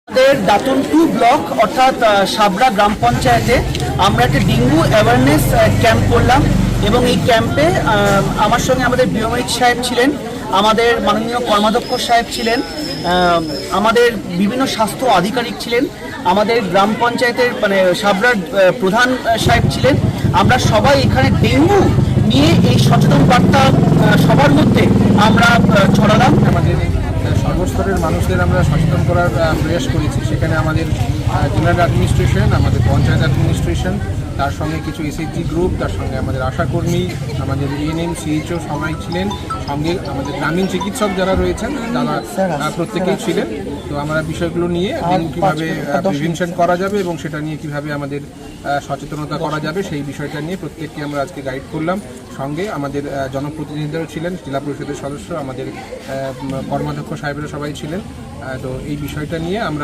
আমাদের দাঁতন 2 ব্লক অর্থাৎ সাবরা গ্রাম পঞ্চায়েতে আমরা একটা ডেঙ্গু অ্যাওয়ারনেস ক্যাম্প করলাম এবং এই ক্যাম্পে আমার সঙ্গে আমাদের বিওমিক সাহেব ছিলেন, আমাদের মাননীয় কর্মাধ্যক্ষ সাহেব ছিলেন, আমাদের বিভিন্ন স্বাস্থ্য আধিকারিক ছিলেন, আমাদের গ্রাম পঞ্চায়েতের মানে সাবরার প্রধান সাহেব ছিলেন। আমরা সবাই এখানে ডেঙ্গু নিয়ে এই সচেতন বার্তা সবার মধ্যে আমরা ছড়ালাম। আমাদের সর্বস্তরের মানুষদের আমরা সচেতন করার প্রয়াস করেছি। সেখানে আমাদের জেনারেল অ্যাডমিনিস্ট্রেশন, আমাদের পঞ্চায়েত অ্যাডমিনিস্ট্রেশন, তার সঙ্গে কিছু এসএইচজি গ্রুপ, তার সঙ্গে আমাদের আশাকর্মী, আমাদের এএনএম, সিএইচও সবাই ছিলেন, সঙ্গে আমাদের গ্রামীণ চিকিৎসক যারা রয়েছেন তারা প্রত্যেকেই ছিলেন। তো আমরা বিষয়গুলো নিয়ে কীভাবে প্রিভেনশন করা যাবে এবং সেটা নিয়ে কীভাবে আমাদের সচেতনতা করা যাবে সেই বিষয়টা নিয়ে প্রত্যেককে আমরা আজকে গাইড করলাম। সঙ্গে আমাদের জনপ্রতিনিধিরাও ছিলেন, জেলা পরিষদের সদস্য, আমাদের কর্মাধ্যক্ষ সাহেবেরা সবাই ছিলেন। তো এই বিষয়টা নিয়ে আমরা